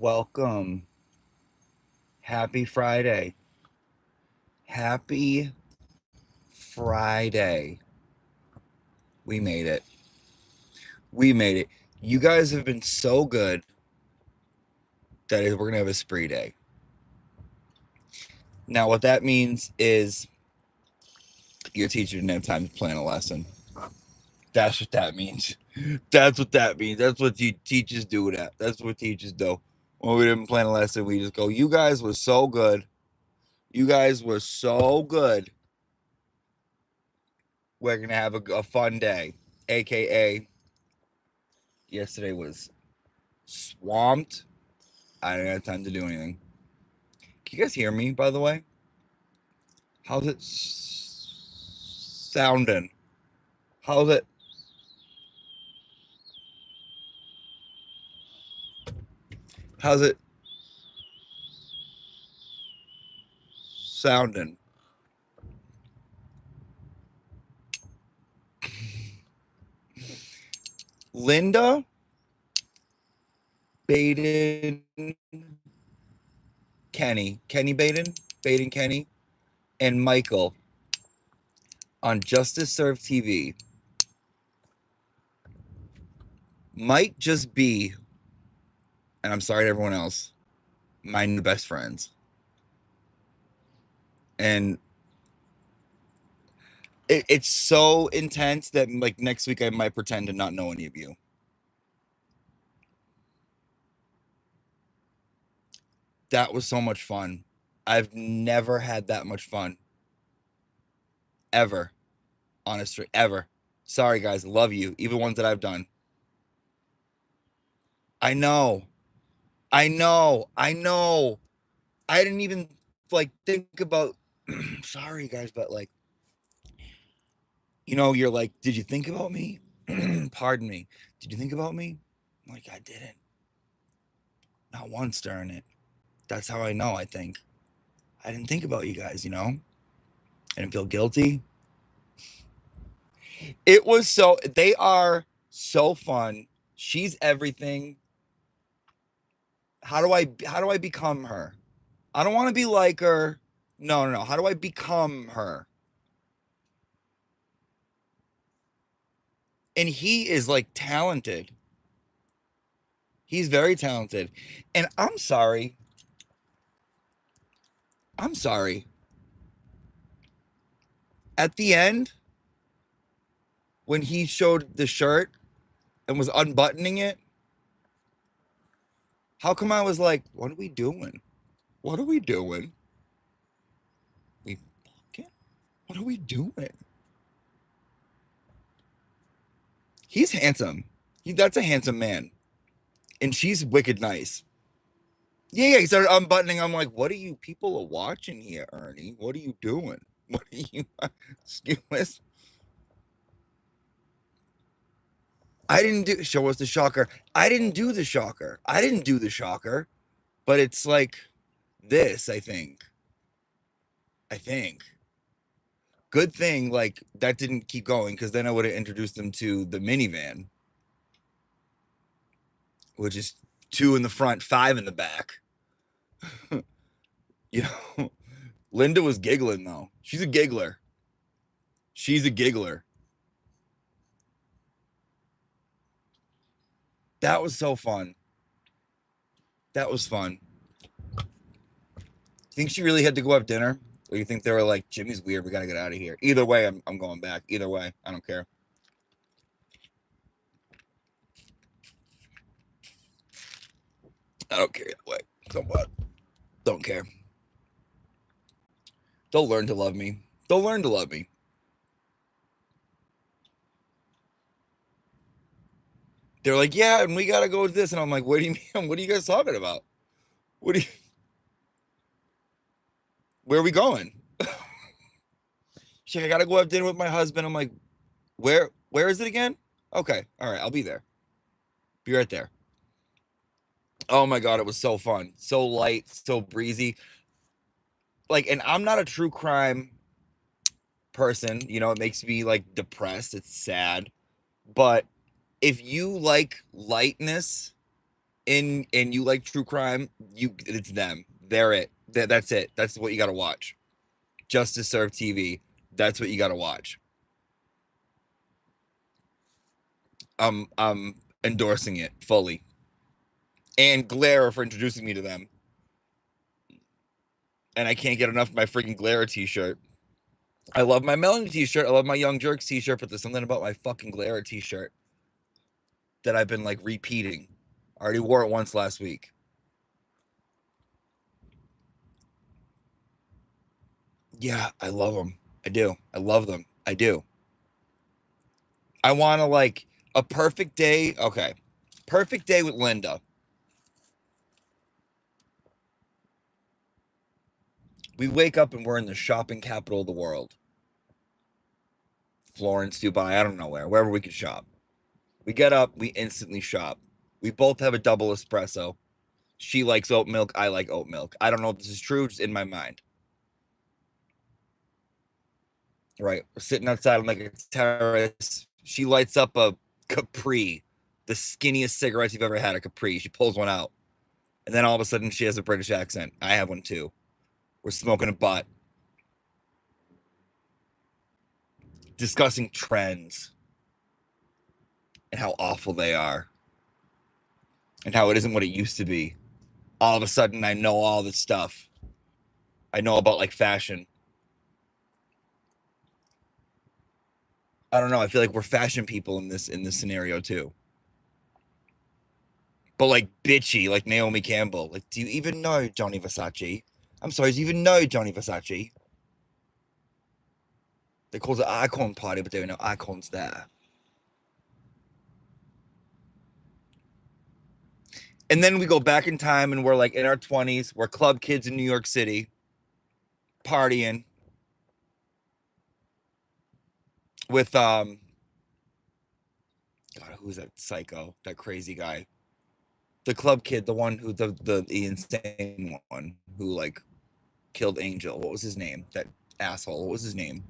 welcome. Happy Friday. Happy Friday. We made it. We made it. You guys have been so good that we're going to have a spree day. Now, what that means is your teacher didn't have time to plan a lesson. That's what that means. That's what that means. That's what teachers do that. That's what teachers do. When we didn't plan a lesson, we just go, you guys were so good. You guys were so good. We're going to have a fun day. AKA, yesterday was swamped. I didn't have time to do anything. Can you guys hear me, by the way? How's it sounding? How's it? How's it sounding? Linda, Baden, Kenny Baden Kenny, and Michael on Justice Serve TV might just be, and I'm sorry to everyone else, my new best friends. And it's so intense that like next week I might pretend to not know any of you. That was so much fun. I've never had that much fun. Ever. Honestly, ever. Sorry, guys. Love you. Even ones that I've done. I know. I know. I know. I didn't even like think about. Sorry, guys, but like, you're like, did you think about me? Pardon me. Did you think about me? I'm like, I didn't. Not once during it. That's how I know, I think. I didn't think about you guys, I didn't feel guilty. It was they are so fun. She's everything. How do I become her? I don't want to be like her. No. How do I become her? And he is like talented. He's very talented. And I'm sorry. I'm sorry. At the end, when he showed the shirt and was unbuttoning it, how come I was like, what are we doing? What are we doing? We fucking, what are we doing? He's handsome. That's a handsome man. And she's wicked nice. Yeah, he started unbuttoning. I'm like, what are you people are watching here, Ernie? What are you doing? What are you excuse? I didn't do show us the shocker. I didn't do the shocker. I didn't do the shocker. But it's like this, I think. Good thing like that didn't keep going because then I would have introduced them to the minivan, which is 2 in the front, 5 in the back. you know, Linda was giggling though. She's a giggler. She's a giggler. That was so fun. That was fun. Think she really had to go have dinner? Or you think they were like, Jimmy's weird, we gotta get out of here? Either way, I'm going back. Either way, I don't care. I don't care either way. So what? Don't care. They'll learn to love me. They'll learn to love me. They're like, yeah, and we gotta go to this. And I'm like, what do you mean? What are you guys talking about? What do you where are we going? She's like, I gotta go have dinner with my husband. I'm like, where is it again? Okay, all right, I'll be there. Be right there. Oh my god, it was so fun. So light, so breezy. Like, and I'm not a true crime person, it makes me like depressed. It's sad. But if you like lightness, and you like true crime, it's them. They're it. That's it. That's what you got to watch. Just to Serve TV. That's what you got to watch. I'm endorsing it fully. And Glare for introducing me to them. And I can't get enough of my freaking Glare t-shirt. I love my Melanie t-shirt. I love my Young Jerks t-shirt, but there's something about my fucking Glare t-shirt that I've been like repeating. I already wore it once last week. Yeah, I love them. I do. I love them. I do. I want to like a perfect day. Okay. Perfect day with Linda. We wake up and we're in the shopping capital of the world. Florence, Dubai, I don't know wherever we can shop. We get up, we instantly shop. We both have a double espresso. She likes oat milk, I like oat milk. I don't know if this is true, just in my mind. Right. We're sitting outside on like a terrace. She lights up a Capri, the skinniest cigarettes you've ever had, a Capri. She pulls one out. And then all of a sudden she has a British accent. I have one too. We're smoking a butt, discussing trends and how awful they are and how it isn't what it used to be. All of a sudden I know all this stuff. I know about like fashion. I don't know. I feel like we're fashion people in this scenario too. But like bitchy, like Naomi Campbell. Like, do you even know Johnny Versace? I'm sorry, do you even know Johnny Versace? They call it an icon party, but there are no icons there. And then we go back in time and we're like in our 20s. We're club kids in New York City, partying with God, who's that psycho? That crazy guy. The club kid, the one who the insane one who like killed Angel. What was his name? That asshole. What was his name?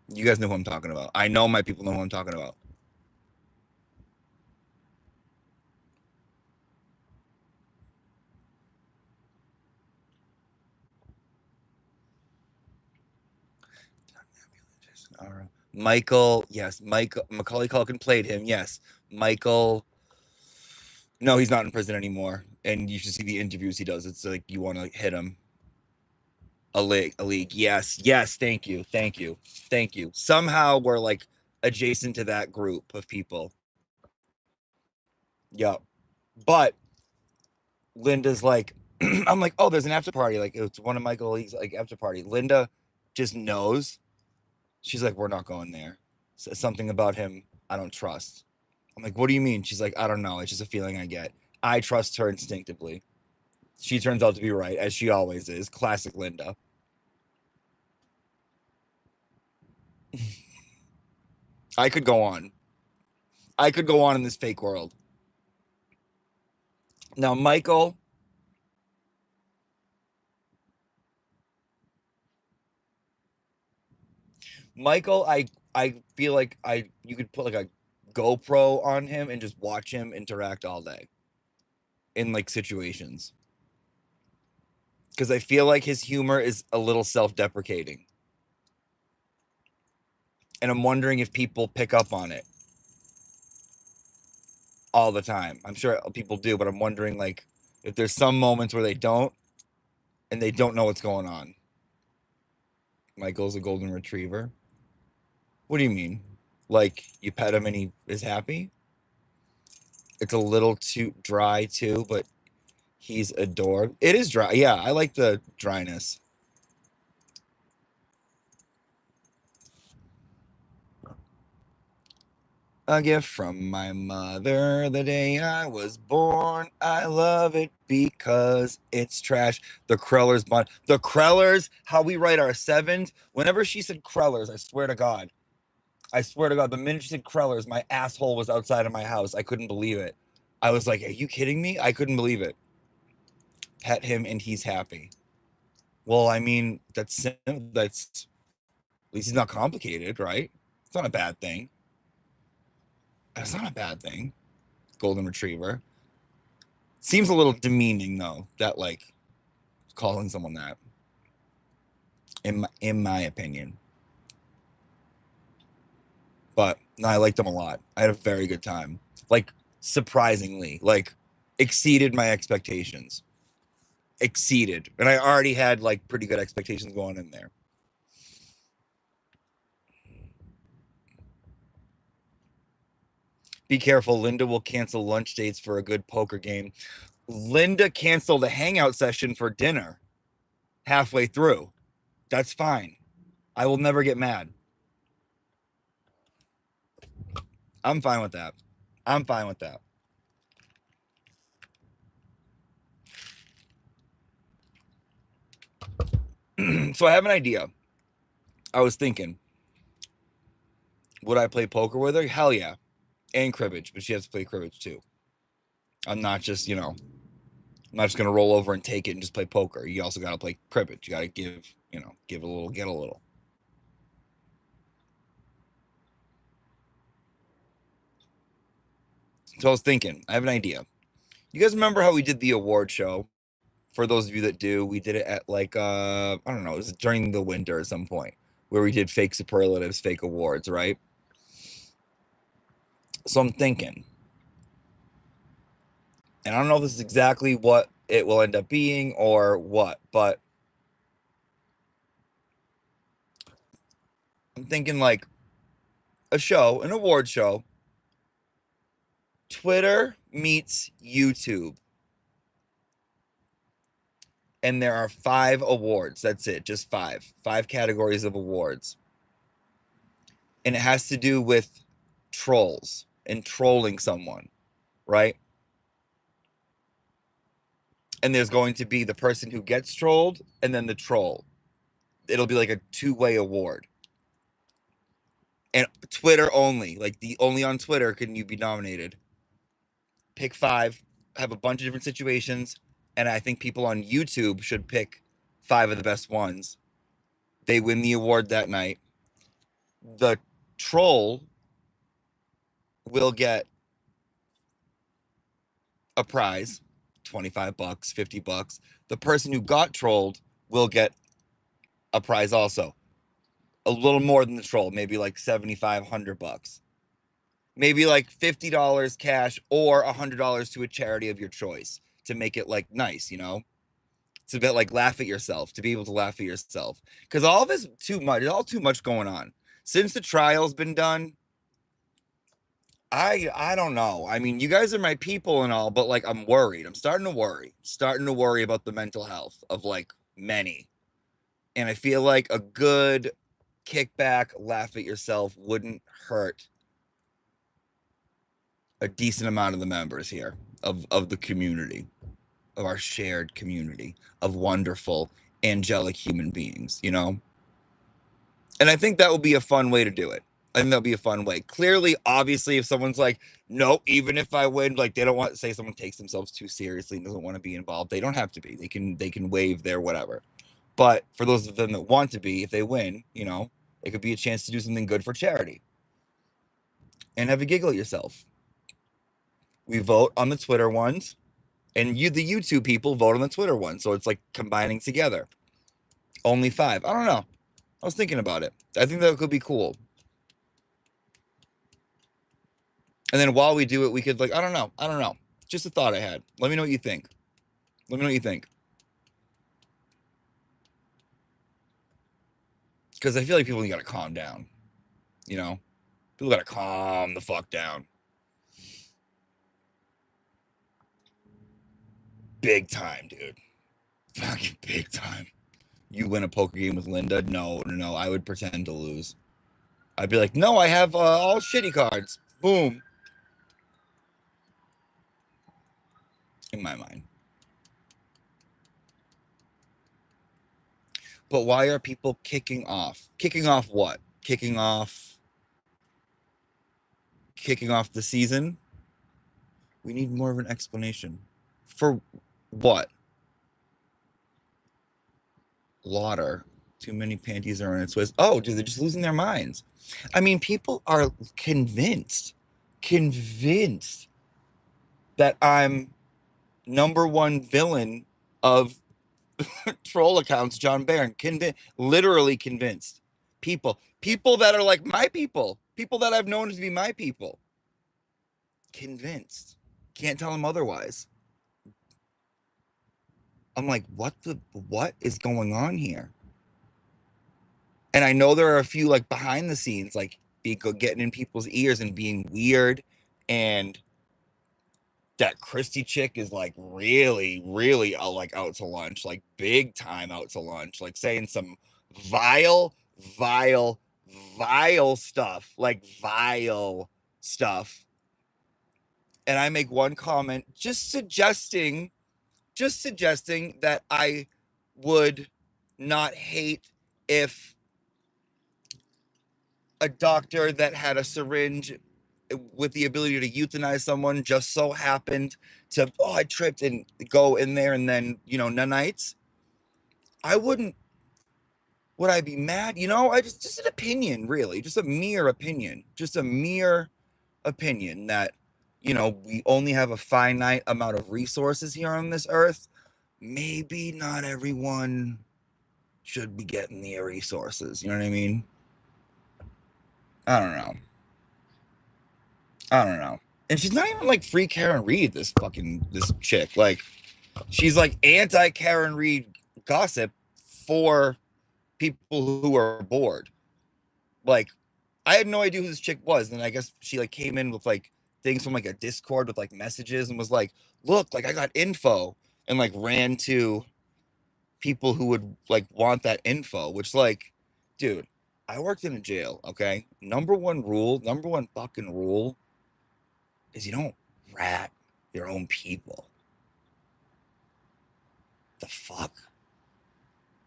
You guys know who I'm talking about. I know my people know who I'm talking about. Michael, yes, Michael Macaulay Culkin played him. Yes, Michael. No, he's not in prison anymore. And you should see the interviews he does. It's like you want to hit him. A league. Yes, yes. Thank you, thank you, thank you. Somehow we're like adjacent to that group of people. Yeah, but Linda's like, I'm like, oh, there's an after party. Like it's one of my colleagues like after party. Linda just knows. She's like, we're not going there. So something about him I don't trust. I'm like, what do you mean? She's like, I don't know. It's just a feeling I get. I trust her instinctively. She turns out to be right, as she always is. Classic Linda. I could go on. I could go on in this fake world. Now, Michael, I feel like you could put like a GoPro on him and just watch him interact all day in like situations. Because I feel like his humor is a little self-deprecating. And I'm wondering if people pick up on it all the time. I'm sure people do, but I'm wondering like if there's some moments where they don't and they don't know what's going on. Michael's a golden retriever. What do you mean? Like you pet him and he is happy? It's a little too dry too, but he's adored. It is dry. Yeah, I like the dryness. A gift from my mother the day I was born. I love it because it's trash. The Krellers bond. The Krellers, how we write our sevens. Whenever she said Krellers, I swear to God. I swear to God, the minute she said Krellers, my asshole was outside of my house. I couldn't believe it. I was like, are you kidding me? I couldn't believe it. Pet him and he's happy. Well, I mean, that's at least he's not complicated, right? It's not a bad thing. That's not a bad thing. Golden retriever. Seems a little demeaning though, that like calling someone that. In my opinion. But no, I liked them a lot. I had a very good time. Like surprisingly, like exceeded my expectations. Exceeded. And I already had like pretty good expectations going in there. Be careful, Linda will cancel lunch dates for a good poker game. Linda canceled a hangout session for dinner halfway through. That's fine. I will never get mad. I'm fine with that. I'm fine with that. So I have an idea. I was thinking, would I play poker with her? Hell yeah. And cribbage, but she has to play cribbage too. I'm not just, I'm not just gonna roll over and take it and just play poker. You also gotta play cribbage. You gotta give, give a little, get a little. So I was thinking, I have an idea. You guys remember how we did the award show? For those of you that do, we did it at like I don't know, it was during the winter at some point where we did fake superlatives, fake awards, right? So I'm thinking, and I don't know if this is exactly what it will end up being or what, but I'm thinking like a show, an award show. Twitter meets YouTube. And there are 5 awards. That's it, just 5. 5 categories of awards. And it has to do with trolls and trolling someone, right? And there's going to be the person who gets trolled and then the troll. It'll be like a two-way award. And Twitter only, like the only on Twitter can you be nominated. Pick 5, have a bunch of different situations, and I think people on YouTube should pick 5 of the best ones. They win the award that night. The troll will get a prize, $25, $50. The person who got trolled will get a prize also. A little more than the troll, maybe like $7,500. Maybe like $50 cash or $100 to a charity of your choice to make it like nice, It's a bit like laugh at yourself, to be able to laugh at yourself. Because all of this too much, all too much going on. Since the trial's been done, I don't know. I mean, you guys are my people and all, but like I'm worried. I'm starting to worry. Starting to worry about the mental health of like many. And I feel like a good kickback, laugh at yourself wouldn't hurt a decent amount of the members here of the community, of our shared community of wonderful angelic human beings. And I think that would be a fun way to do it. I think that'll be a fun way. Clearly, obviously, if someone's like, no, even if I win, like they don't want to say someone takes themselves too seriously and doesn't want to be involved, they don't have to be. They can waive their whatever. But for those of them that want to be, if they win, it could be a chance to do something good for charity and have a giggle at yourself. We vote on the Twitter ones, and the YouTube people vote on the Twitter one. So it's like combining together. Only 5. I don't know. I was thinking about it. I think that could be cool. And then while we do it, we could like, I don't know. Just a thought I had. Let me know what you think. Let me know what you think. Because I feel like people gotta calm down. People gotta calm the fuck down. Big time, dude. Fucking big time. You win a poker game with Linda? No. I would pretend to lose. I'd be like, no, I have all shitty cards. Boom. In my mind. But why are people kicking off? Kicking off what? Kicking off the season? We need more of an explanation. For what? Lauder. Too many panties are on its waist. Oh, dude, they're just losing their minds. I mean, people are convinced convinced that I'm #1 villain of troll accounts, John Barron. Literally convinced. People that are like my people that I've known to be my people. Convinced. Can't tell them otherwise. I'm like, what is going on here? And I know there are a few like behind the scenes, like getting in people's ears and being weird, and that Christy chick is like really, really like out to lunch, like big time out to lunch, like saying some vile, vile, vile stuff, like vile stuff. And I make one comment just suggesting that I would not hate if a doctor that had a syringe with the ability to euthanize someone just so happened to, I tripped and go in there and then, nanites. I wouldn't, would I be mad? I just an opinion, really, just a mere opinion that, we only have a finite amount of resources here on this earth. Maybe not everyone should be getting the resources. You know what I mean? I don't know. And she's not even like free Karen Reed, this chick. Like, she's like anti Karen Reed gossip for people who are bored. Like, I had no idea who this chick was. And I guess she like came in with like things from like a Discord with like messages and was like, look, like I got info, and like ran to people who would like want that info, which, like, dude, I worked in a jail. Okay. Number one fucking rule is you don't rat your own people. The fuck?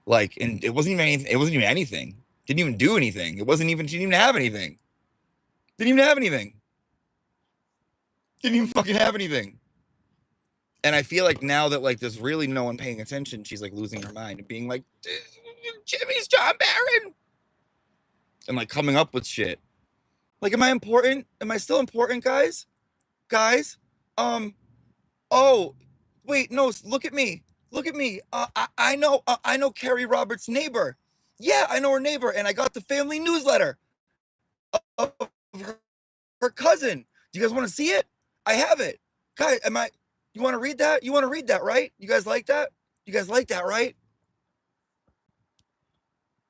Like, and it wasn't even anything. Didn't even do anything. She didn't even have anything. Didn't even fucking have anything. And I feel like now that like there's really no one paying attention, she's like losing her mind and being like, Jimmy's John Barron. And like coming up with shit. Like, am I important? Am I still important, guys? Oh, wait, no, look at me. I know Carrie Roberts' neighbor. Yeah, I know her neighbor, and I got the family newsletter of her cousin. Do you guys want to see it? I have it. Guys, you want to read that? You want to read that, right? You guys like that? You guys like that, right?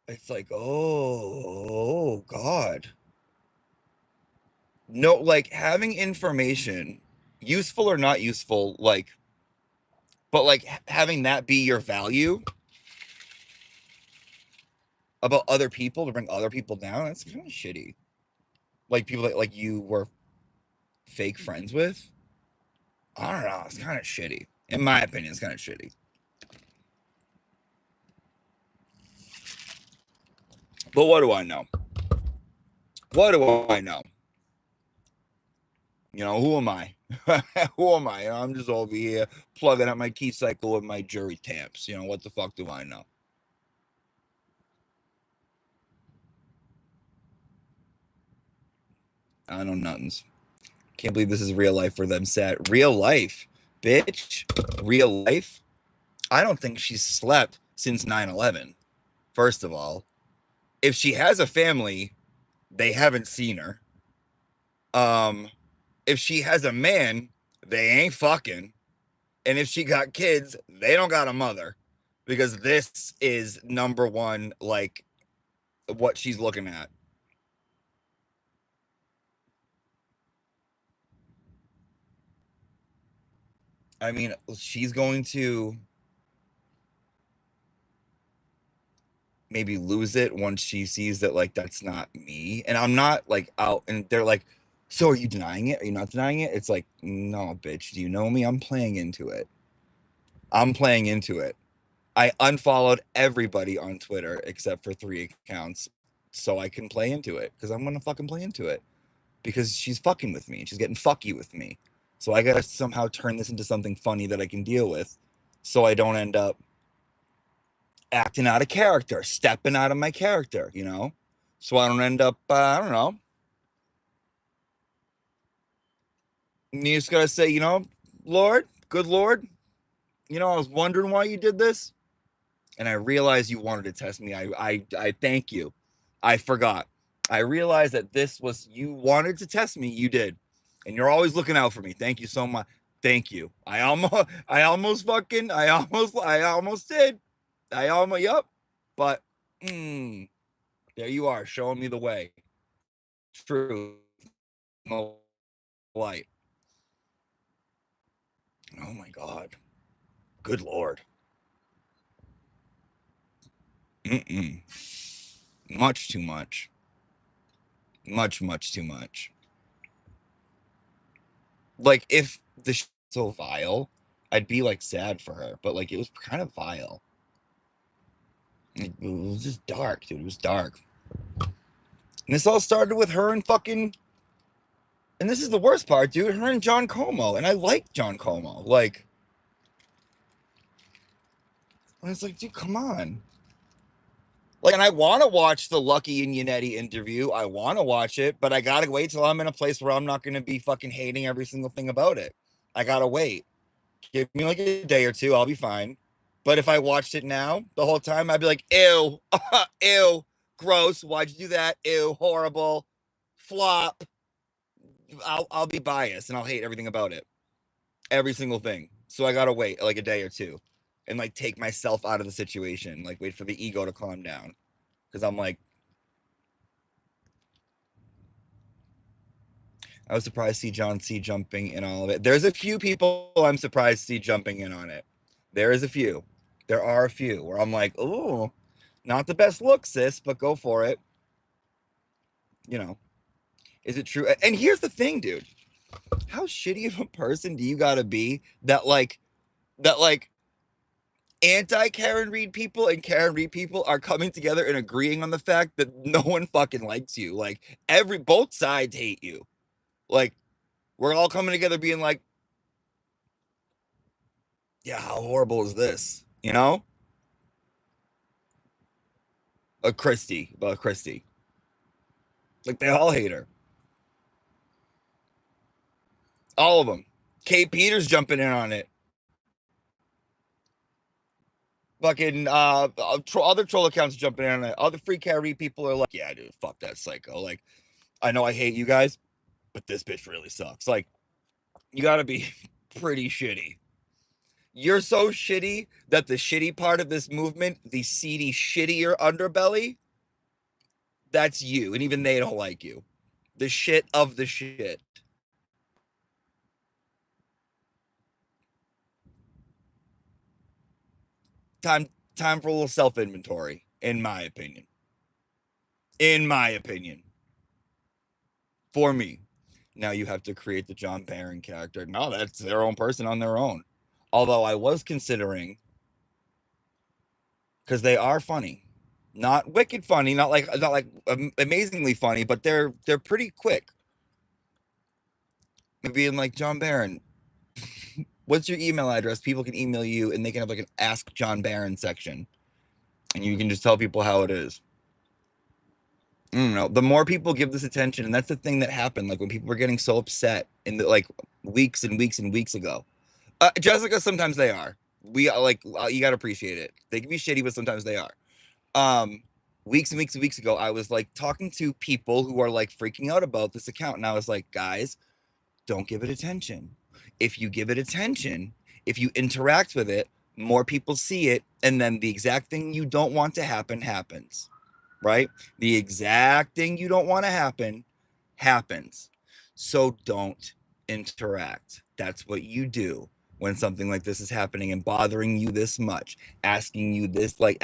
It's like, oh God. No, like, having information, useful or not useful, like, but like having that be your value about other people to bring other people down, that's kind of shitty. Like, people that like you were fake friends with, I don't know, it's kind of shitty. In my opinion, it's kind of shitty. But what do I know? Who am I? Who am I? I'm just over here plugging up my key cycle with my jury tamps. What the fuck do I know? I know nothings. Can't believe this is real life for them set. Real life, bitch. Real life. I don't think she's slept since 9/11. First of all, if she has a family, they haven't seen her. If she has a man, they ain't fucking. And if she got kids, they don't got a mother, because this is #1, like, what she's looking at. I mean, she's going to maybe lose it once she sees that, like, that's not me. And I'm not like out, and they're like, so are you denying it? Are you not denying it? It's like, no, bitch, do you know me? I'm playing into it. I unfollowed everybody on Twitter except for 3 accounts so I can play into it, because I'm gonna fucking play into it, because she's fucking with me. She's getting fucky with me. So I gotta somehow turn this into something funny that I can deal with, so I don't end up acting out of character, stepping out of my character, So I don't end up, I don't know. And you just gotta say, Lord, good Lord, I was wondering why you did this, and I realized you wanted to test me. I thank you. I forgot. I realized that this was you wanted to test me. You did, and you're always looking out for me. Thank you so much. Thank you. I almost did. Yup. But there you are, showing me the way. Truth, no light. Oh my God. Good Lord. Mm-mm. Much too much. Much too much. Like, if the so vile, I'd be like sad for her, but like it was kind of vile. It was just dark, dude. It was dark. And this all started with her and fucking. And this is the worst part, dude. Her and John Como. And I like John Como. Like, and it's like, dude, come on. Like, and I want to watch the Lucky and Yannetti interview. I want to watch it, but I gotta wait till I'm in a place where I'm not gonna be fucking hating every single thing about it. I gotta wait. Give me like a day or two, I'll be fine. But if I watched it now the whole time, I'd be like, ew, ew, gross. Why'd you do that? Ew, horrible, flop. I'll be biased and I'll hate everything about it, every single thing. So I gotta wait like a day or two, and like take myself out of the situation, like wait for the ego to calm down, because I'm like, I was surprised to see John C jumping in all of it. There's a few people I'm surprised to see jumping in on it. There is a few. There are a few where I'm like, oh, not the best look, sis, but go for it. Is it true? And here's the thing, dude. How shitty of a person do you gotta be that anti Karen Reed people and Karen Reed people are coming together and agreeing on the fact that no one fucking likes you? Like, both sides hate you. Like, we're all coming together being like, yeah, how horrible is this? Christy, about Christy. Like, they all hate her. All of them. Kate Peters jumping in on it. Fucking other troll accounts jumping in on it. Other free carry people are like, yeah, dude, fuck that psycho. Like, I know I hate you guys, but this bitch really sucks. Like, you gotta be pretty shitty. You're so shitty that the shitty part of this movement, the seedy, shittier underbelly, that's you. And even they don't like you. The shit of the shit. Time time for a little self-inventory, in my opinion. In my opinion. For me. Now you have to create the John Barron character. No, that's their own person on their own. Although I was considering, because they are funny. Not wicked funny, not like amazingly funny, but they're pretty quick. Being like, John Barron, what's your email address? People can email you and they can have like an Ask John Barron section. And you can just tell people how it is. I don't know. The more people give this attention, and that's the thing that happened. Like when people were getting so upset in the like weeks and weeks and weeks ago. Jessica, sometimes they are. We like you gotta appreciate it. They can be shitty, but sometimes they are. Um, Weeks and weeks and weeks ago, I was like talking to people who are like freaking out about this account, and I was like, guys, don't give it attention. If you give it attention, if you interact with it, more people see it, and then the exact thing you don't want to happen happens, right? The exact thing you don't want to happen happens. So don't interact. That's what you do when something like this is happening and bothering you this much, asking you this, like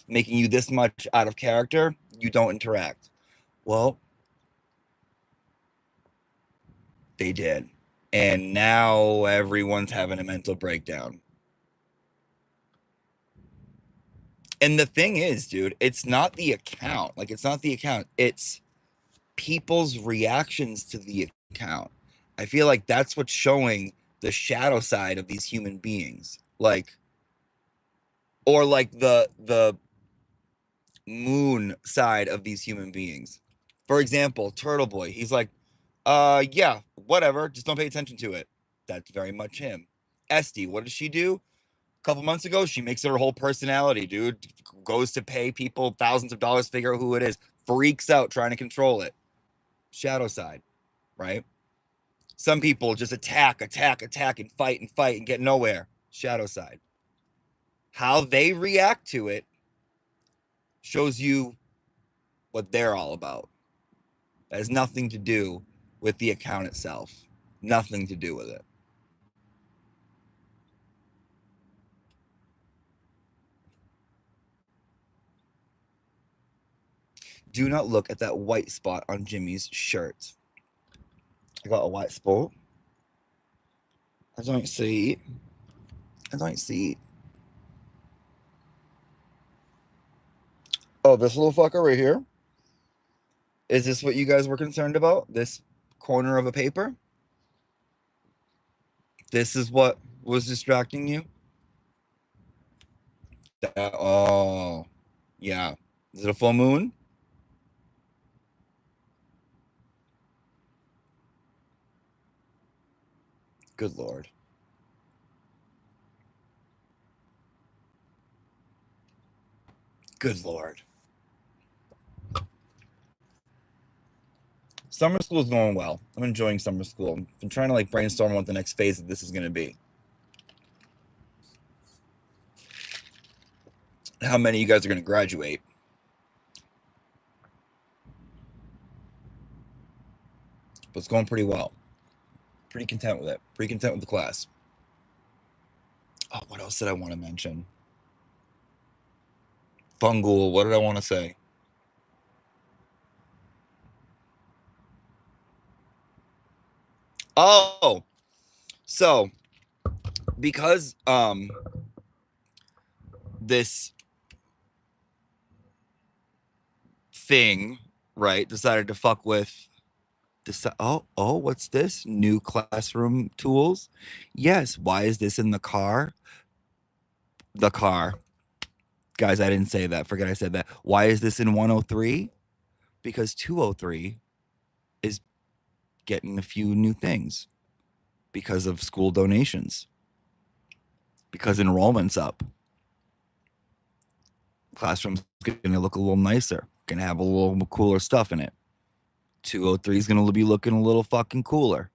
making you this much out of character. You don't interact. Well, they did. And now everyone's having a mental breakdown. And the thing is, dude, it's not the account. Like, it's not the account. It's people's reactions to the account. I feel like that's what's showing the shadow side of these human beings. Like, or like the moon side of these human beings. For example, Turtle Boy, he's like, yeah, whatever, just don't pay attention to it. That's very much him. Esty, what does she do? A couple months ago, she makes it her whole personality, dude. Goes to pay people thousands of dollars, figure out who it is, freaks out trying to control it. Shadow side, right? Some people just attack, and fight and get nowhere. Shadow side. How they react to it shows you what they're all about. That has nothing to do with the account itself. Nothing to do with it. Do not look at that white spot on Jimmy's shirt. I got a white spot. I don't see it. I don't see it. Oh, this little fucker right here? Is this what you guys were concerned about? This corner of a paper? This is what was distracting you? Oh, yeah. Is it a full moon? Good Lord. Good Lord. Summer school is going well. I'm enjoying summer school. I'm trying to like brainstorm what the next phase of this is going to be. How many of you guys are going to graduate? But it's going pretty well. Pretty content with it. Pretty content with the class. Oh, what else did I want to mention? Fungal. What did I want to say? Oh, so because this thing, right, decided to fuck with what's this? New classroom tools? Yes. Why is this in the car? The car. Guys, I didn't say that. Forget I said that. Why is this in 103? Because 203 is getting a few new things because of school donations, because enrollment's up. Classroom's going to look a little nicer, going to have a little cooler stuff in it. 203 is going to be looking a little fucking cooler.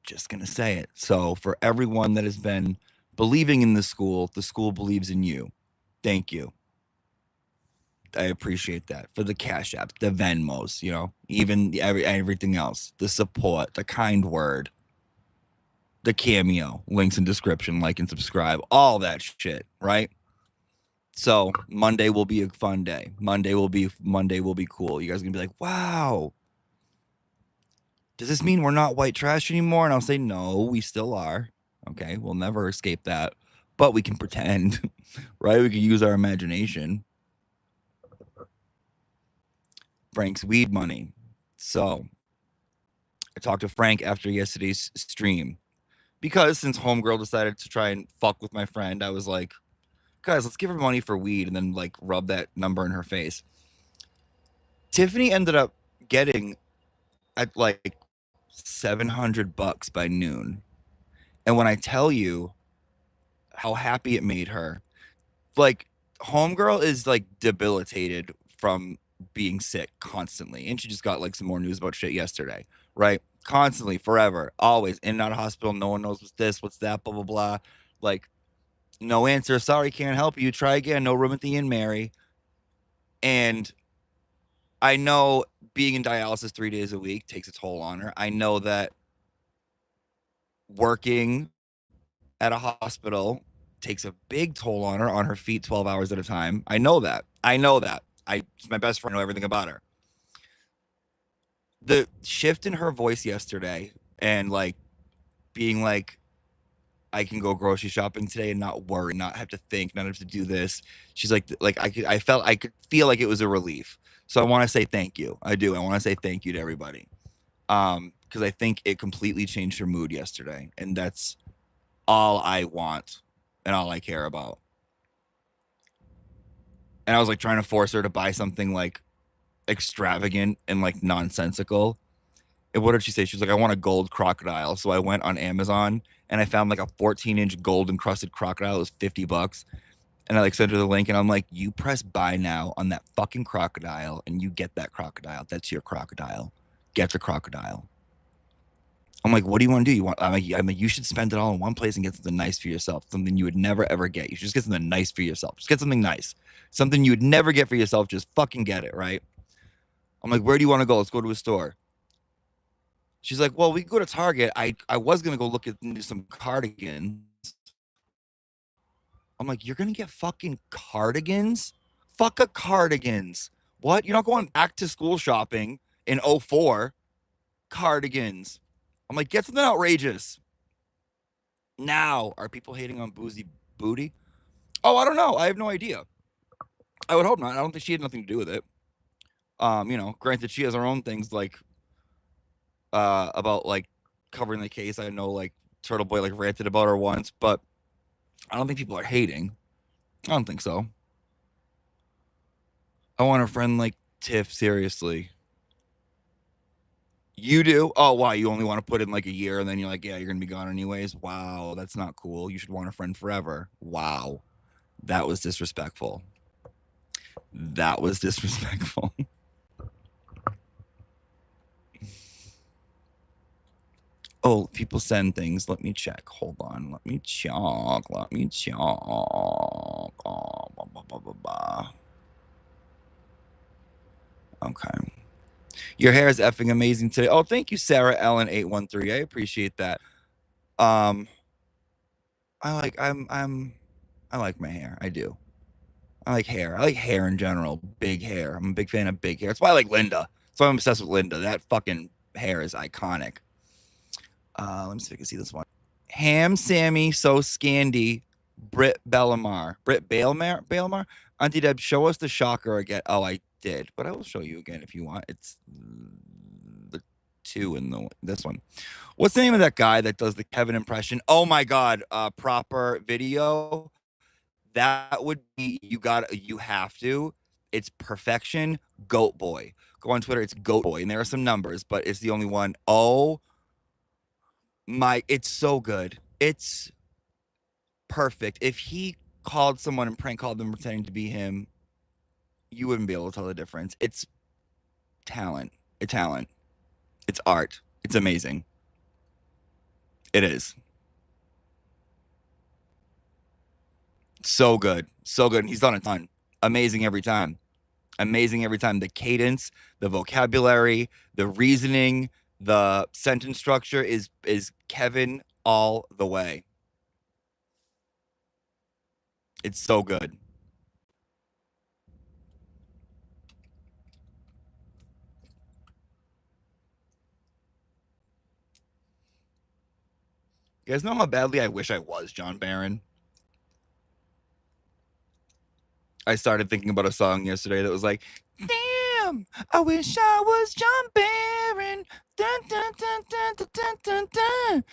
Just going to say it. So for everyone that has been believing in the school believes in you. Thank you. I appreciate that. For the Cash Apps, the Venmos, you know, even everything else, the support, the kind word, the Cameo, links in description, like and subscribe, all that shit, right? So Monday will be a fun day. Monday will be cool. You guys are gonna be like, wow. Does this mean we're not white trash anymore? And I'll say, no, we still are. Okay, we'll never escape that. But we can pretend, right? We can use our imagination. Frank's weed money. So I talked to Frank after yesterday's stream because since Homegirl decided to try and fuck with my friend, I was like, guys, let's give her money for weed and then like rub that number in her face. Tiffany ended up getting at like $700 by noon. And when I tell you how happy it made her, like Homegirl is like debilitated from being sick constantly. And she just got like some more news about shit yesterday, right? Constantly, forever, always in and out of hospital. No one knows what's this, what's that, blah, blah, blah. Like, no answer. Sorry, can't help you. Try again. No room at the Inn, Mary. And I know being in dialysis 3 days a week takes a toll on her. I know that working at a hospital takes a big toll on her feet 12 hours at a time. I know that. She's my best friend. I know everything about her. The shift in her voice yesterday and like being like, I can go grocery shopping today and not worry, not have to think, not have to do this. She's like I could feel like it was a relief. So I want to say thank you. I do. I want to say thank you to everybody. Because I think it completely changed her mood yesterday. And that's all I want and all I care about. And I was like trying to force her to buy something like extravagant and like nonsensical. And what did she say? She was like, I want a gold crocodile. So I went on Amazon and I found like a 14-inch gold encrusted crocodile. It was $50. And I like sent her the link and I'm like, you press buy now on that fucking crocodile and you get that crocodile. That's your crocodile. Get the crocodile. I'm like, what do you want to do? I'm like, you should spend it all in one place and get something nice for yourself. Something you would never ever get. You should just get something nice for yourself. Just get something nice. Something you would never get for yourself. Just fucking get it, right? I'm like, where do you want to go? Let's go to a store. She's like, well, we can go to Target. I was gonna go look at into some cardigans. I'm like, you're gonna get fucking cardigans? Fuck a cardigans. What? You're not going back to school shopping in '04? Cardigans. I'm like, get something outrageous. Now, are people hating on Boozy Booty? Oh, I don't know. I have no idea. I would hope not. I don't think she had nothing to do with it. Granted, she has her own things like about like covering the case. I know like Turtle Boy like ranted about her once, but I don't think people are hating. I don't think so. I want a friend like Tiff, seriously. You do? Oh, wow. You only want to put in like a year and then you're like, yeah, you're going to be gone anyways. Wow. That's not cool. You should want a friend forever. Wow. That was disrespectful. That was disrespectful. Oh, people send things. Let me check. Hold on. Let me check. Let me check. Oh, blah, blah, blah, blah, blah. Okay. Your hair is effing amazing today. Oh, thank you, Sarah Ellen 813. I appreciate that. I like my hair. I do. I like hair. I like hair in general. Big hair. I'm a big fan of big hair. That's why I like Linda. That's why I'm obsessed with Linda. That fucking hair is iconic. Let me see if I can see this one. Ham Sammy So Scandy Britt Bellamar. Britt Bailmar? Auntie Deb, show us the shocker again. Oh, I did, but I will show you again if you want. It's the two in this one. What's the name of that guy that does the Kevin impression? Oh my god, proper video. That would be you have to. It's perfection. Goat Boy. Go on Twitter. It's Goat Boy, and there are some numbers, but it's the only one. Oh my! It's so good. It's perfect. If he called someone and prank called them pretending to be him, you wouldn't be able to tell the difference. It's talent. It's talent. It's art. It's amazing. It is. So good. So good. And he's done a ton. Amazing every time. Amazing every time. The cadence, the vocabulary, the reasoning, the sentence structure is Kevin all the way. It's so good. You guys know how badly I wish I was John Barron? I started thinking about a song yesterday that was like, damn, I wish I was John Barron. Dun, dun, dun, dun, dun, dun, dun,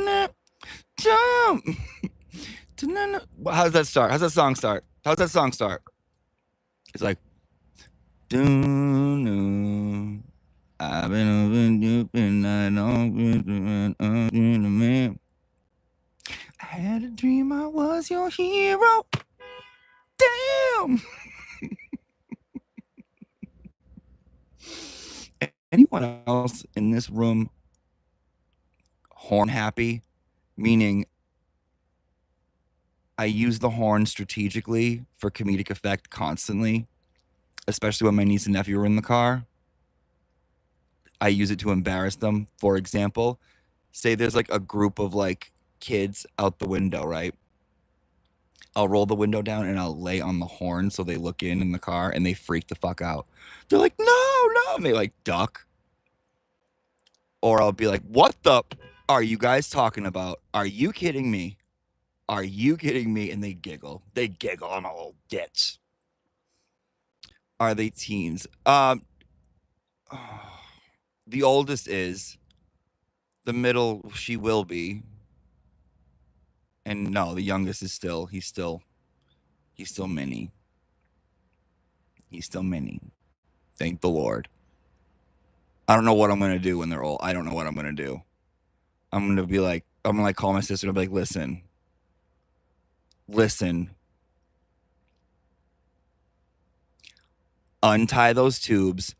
dun. Jump. How does that start? How's that song start? How's that song start? It's like, I've been I had a dream I was your hero. Damn. Anyone else in this room horn happy? Meaning I use the horn strategically for comedic effect constantly, especially when my niece and nephew are in the car. I use it to embarrass them. For example, say there's like a group of like kids out the window, right? I'll roll the window down and I'll lay on the horn so they look in the car and they freak the fuck out. They're like, no, no. And they like duck. Or I'll be like, what the are you guys talking about? Are you kidding me? Are you kidding me? And they giggle. They giggle. I'm a little ditch. Are they teens? The oldest is. The middle, she will be. And no, the youngest is still. He's still mini. He's still mini. Thank the Lord. I don't know what I'm gonna do when they're old. I don't know what I'm gonna do. I'm gonna like call my sister and be like, listen, listen, untie those tubes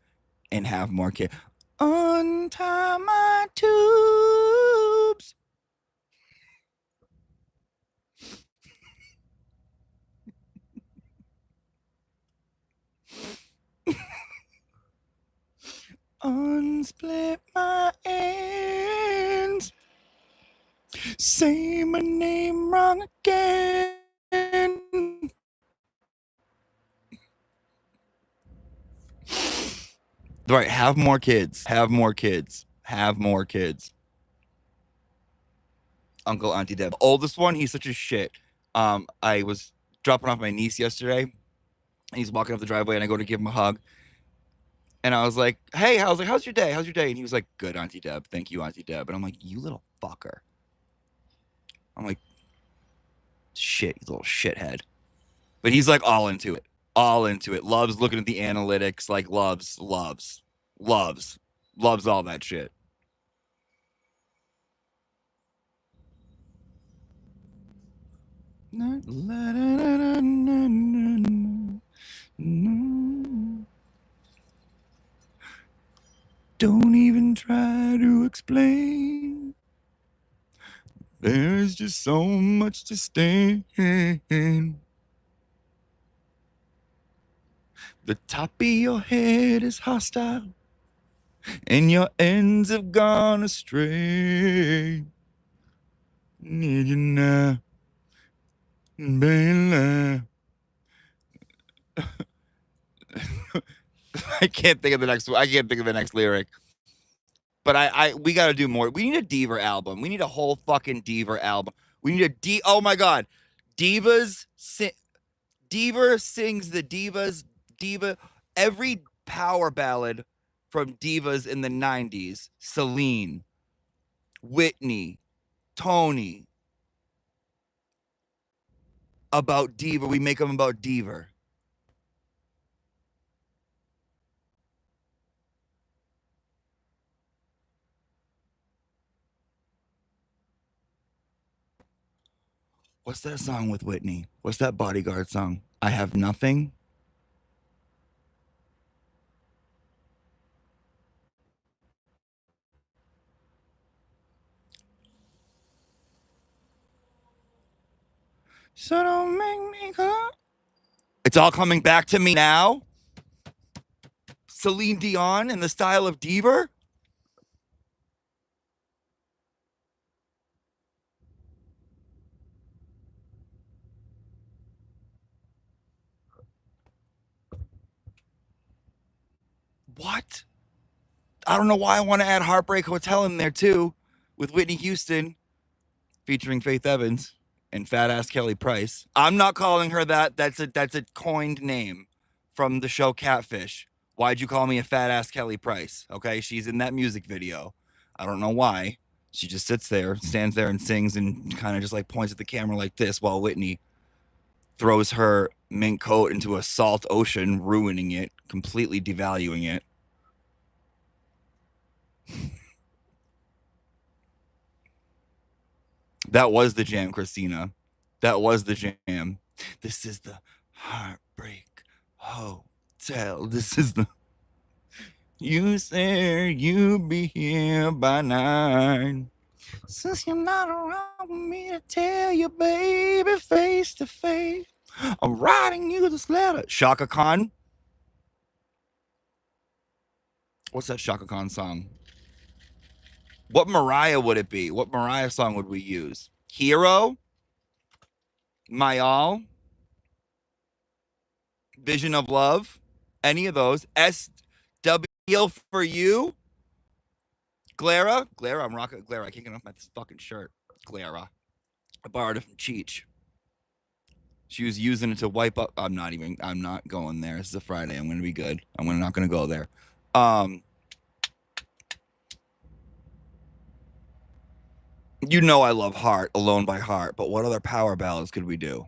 and have more kids. Untie my tubes. Unsplit my ends. Say my name wrong again. Right, have more kids. Have more kids. Have more kids. Uncle, Auntie Deb. Oldest one, he's such a shit. I was dropping off my niece yesterday, and he's walking up the driveway, and I go to give him a hug, and I was like, "Hey, how's your day? How's your day?" And he was like, "Good, Auntie Deb. Thank you, Auntie Deb." And I'm like, "You little fucker." I'm like, "Shit, you little shithead." But he's like all into it, all into it. Loves looking at the analytics, like loves all that shit. Don't even try to explain. There's just so much to stand. The top of your head is hostile, and your ends have gone astray. Need you now, baby. I can't think of the next. I can't think of the next lyric. But we got to do more. We need a diva album. We need a whole fucking diva album. We need a Oh my god, divas. Diva sings the divas. Diva. Every power ballad from divas in the '90s. Celine, Whitney, Tony. About diva. We make them about diva. What's that song with Whitney? What's that Bodyguard song? I have nothing. So don't make me go. It's all coming back to me now. Celine Dion in the style of diva. What? I don't know why I want to add Heartbreak Hotel in there too, with Whitney Houston featuring Faith Evans and fat ass Kelly Price. I'm not calling her that. That's a coined name from the show Catfish. Why'd you call me a fat ass Kelly Price? Okay, she's in that music video. I don't know why. She just sits there, stands there, and sings, and kind of just like points at the camera like this while Whitney throws her mink coat into a salt ocean, ruining it, completely devaluing it. That was the jam, Christina. That was the jam. This is the Heartbreak Hotel. This is the. You said you'd be here by 9. Since you're not around with me to tell you, baby, face to face, I'm writing you this letter. Shaka Khan. What's that Shaka Khan song? What Mariah would it be? What Mariah song would we use? Hero? My All? Vision of Love? Any of those? SW for You? Glara? Glara, I'm rocking Glara. I can't get off my fucking shirt. Glara. I borrowed it from Cheech. She was using it to wipe up. I'm not going there. This is a Friday. I'm gonna be good. Not gonna go there. You know I love Heart, Alone by Heart, but what other power ballads could we do?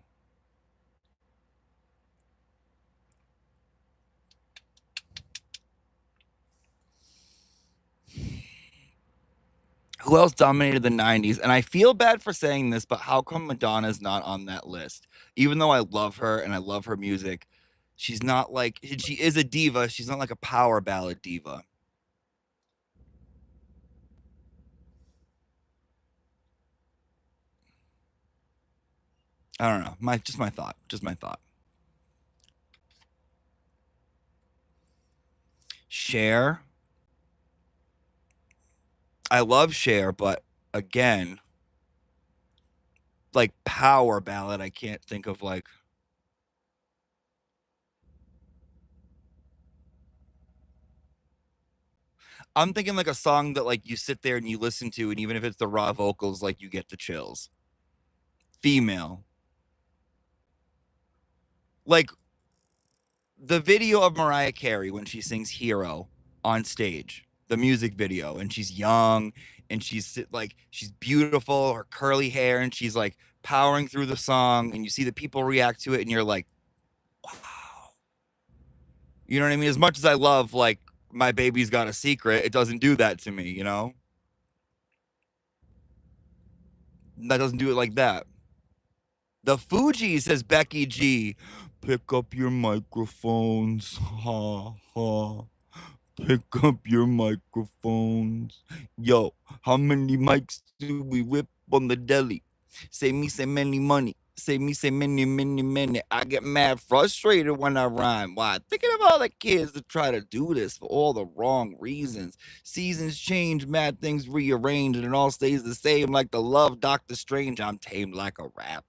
Who else dominated the 90s? And I feel bad for saying this, but how come Madonna's not on that list? Even though I love her and I love her music, she's not like, she is a diva. She's not like a power ballad diva. I don't know. Just my thought. Just my thought. Cher. I love Cher, but again, like power ballad, I can't think of like. I'm thinking like a song that like you sit there and you listen to, and even if it's the raw vocals, like you get the chills. Female. Like the video of Mariah Carey when she sings Hero on stage, the music video, and she's young and she's beautiful, her curly hair, and she's like powering through the song, and you see the people react to it, and you're like, wow. You know what I mean? As much as I love like My Baby's Got a Secret, it doesn't do that to me, you know? That doesn't do it like that. The Fuji says Becky G. Pick up your microphones. Ha ha. Pick up your microphones. Yo, how many mics do we whip on the deli? Say many money. Say many, many, many. I get mad frustrated when I rhyme. Why? Thinking of all the kids that try to do this for all the wrong reasons. Seasons change, mad things rearrange, and it all stays the same like the love Doctor Strange. I'm tamed like a rapper.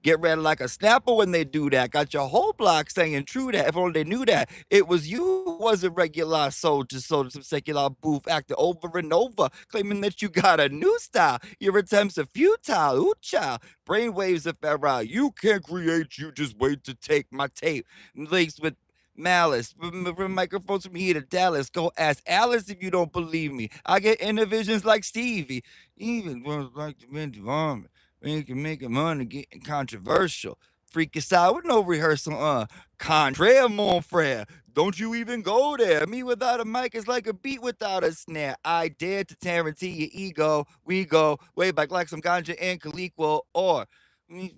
Get ready like a snapper when they do that. Got your whole block saying true that. If only they knew that. It was you who was a regular soldier, sold some secular booth, acting over and over, claiming that you got a new style. Your attempts are futile. Ooh, child. Brainwaves of error. You can't create, you just wait to take my tape. Laced with malice. Microphones from here to Dallas. Go ask Alice if you don't believe me. I get inner visions like Stevie. Even ones like the Wendy Army. Making money, getting controversial. Freak us out with no rehearsal. Contraire, mon frere. Don't you even go there. Me without a mic is like a beat without a snare. I dare to guarantee your ego. We go way back like some ganja and Calico or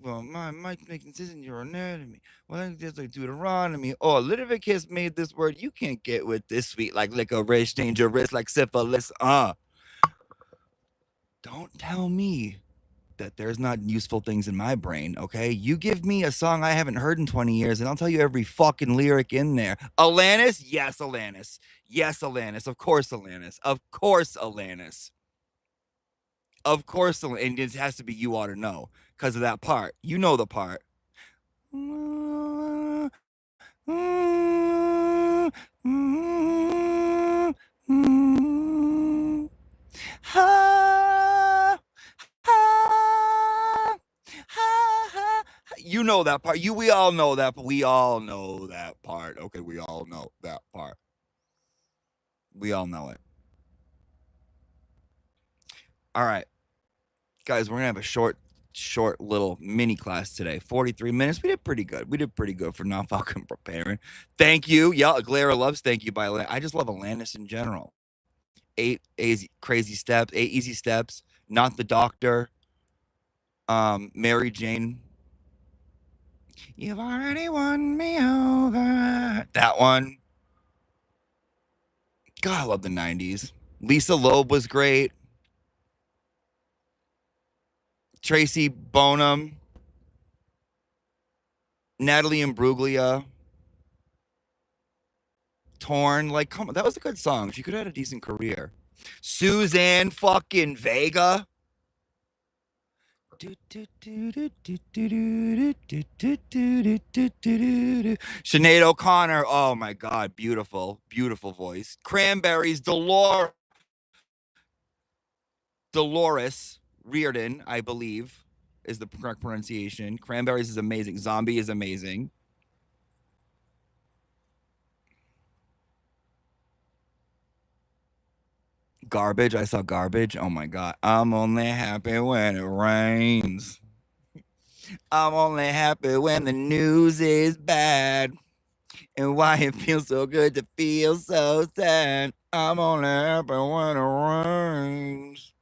well, my mic making decision, your anatomy. Well, I just like Deuteronomy. Or Leviticus made this word you can't get with this sweet like licorice, dangerous like syphilis. Don't tell me that there's not useful things in my brain, okay? You give me a song I haven't heard in 20 years, and I'll tell you every fucking lyric in there. Alanis? Yes, Alanis. Yes, Alanis. Of course, Alanis. Of course, Alanis. Of course, and it has to be You Ought to Know because of that part. You know the part. You know that part. We all know that. We all know that part. Okay, we all know that part. We all know it. All right, guys, we're gonna have a short little mini class today. 43 minutes. We did pretty good. We did pretty good for not fucking preparing. Thank you. Yeah, Glera loves thank you by I just love Alanis in general. 8 easy steps. Not the doctor. Mary Jane. You've already won me over. That one. God, I love the 90s. Lisa Loeb was great. Tracy Bonham. Natalie Imbruglia. Torn. Like, come on. That was a good song. She could have had a decent career. Suzanne fucking Vega. Sinead O'Connor. Oh my God. Beautiful. Beautiful voice. Cranberries. Dolores Reardon, I believe, is the correct pronunciation. Cranberries is amazing. Zombie is amazing. Garbage. I saw Garbage. Oh my God. I'm only happy when it rains. I'm only happy when the news is bad. And why it feels so good to feel so sad. I'm only happy when it rains.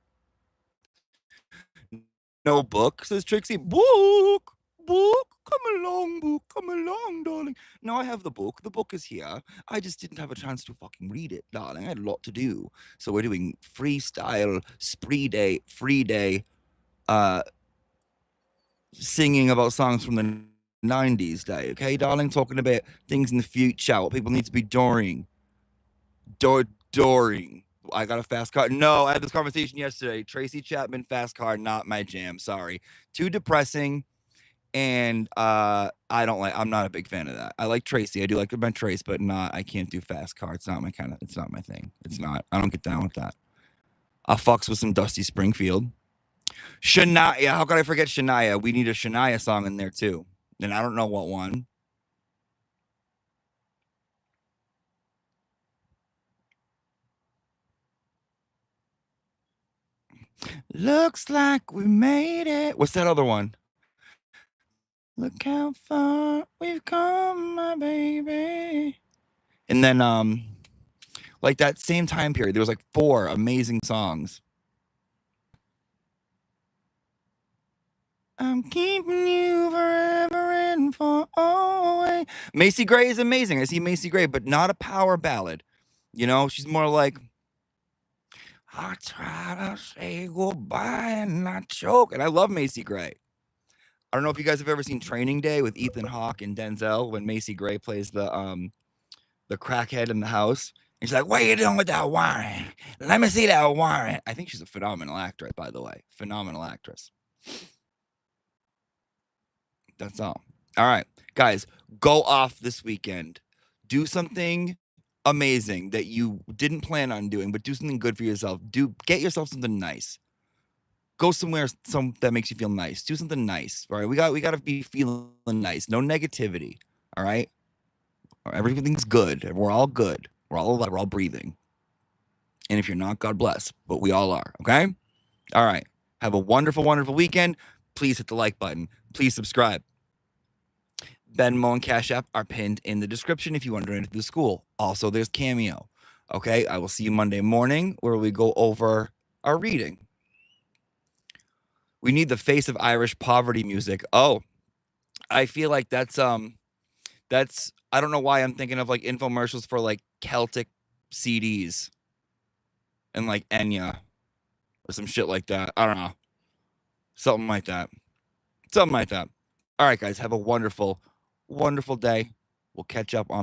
No book, says Trixie. Book, book, come along, darling. No, I have the book. The book is here. I just didn't have a chance to fucking read it, darling. I had a lot to do. So we're doing freestyle, free day, uh, singing about songs from the 90s day, okay, darling? Talking about things in the future, what people need to be doing. Doring. I got a fast car. No, I had this conversation yesterday. Tracy Chapman fast car, not my jam. Sorry. Too depressing. And I'm not a big fan of that. I like Tracy. I do like my Trace, but I can't do fast car. It's not my thing. It's not. I don't get down with that. I'll fucks with some Dusty Springfield. Shania. How could I forget Shania? We need a Shania song in there too. And I don't know what one. Looks like we made it. What's that other one? Look how far we've come, my baby. And then like that same time period, there was like 4 amazing songs. I'm keeping you forever and for always. Macy Gray is amazing. I see Macy Gray, but not a power ballad. You know, she's more like, I try to say goodbye and not choke. And I love Macy Gray. I don't know if you guys have ever seen Training Day with Ethan Hawke and Denzel when Macy Gray plays the crackhead in the house. And she's like, what are you doing with that wine? Let me see that wine. I think she's a phenomenal actress, by the way. Phenomenal actress. That's all. All right, guys, go off this weekend. Do something amazing that you didn't plan on doing, but do something good for yourself. Get yourself something nice. Go somewhere that makes you feel nice. Do something nice. All right, we got to be feeling nice. No negativity. All right, everything's good. We're all good. We're all alive. We're all breathing. And if you're not, God bless. But we all are. Okay. All right. Have a wonderful, wonderful weekend. Please hit the like button. Please subscribe. Venmo and Cash App are pinned in the description if you want to donate to the school. Also, there's Cameo. Okay, I will see you Monday morning where we go over our reading. We need the face of Irish poverty music. Oh, I feel like that's I don't know why I'm thinking of like infomercials for like Celtic CDs and like Enya or some shit like that. I don't know. Something like that. Something like that. All right, guys, have a wonderful, wonderful day. We'll catch up on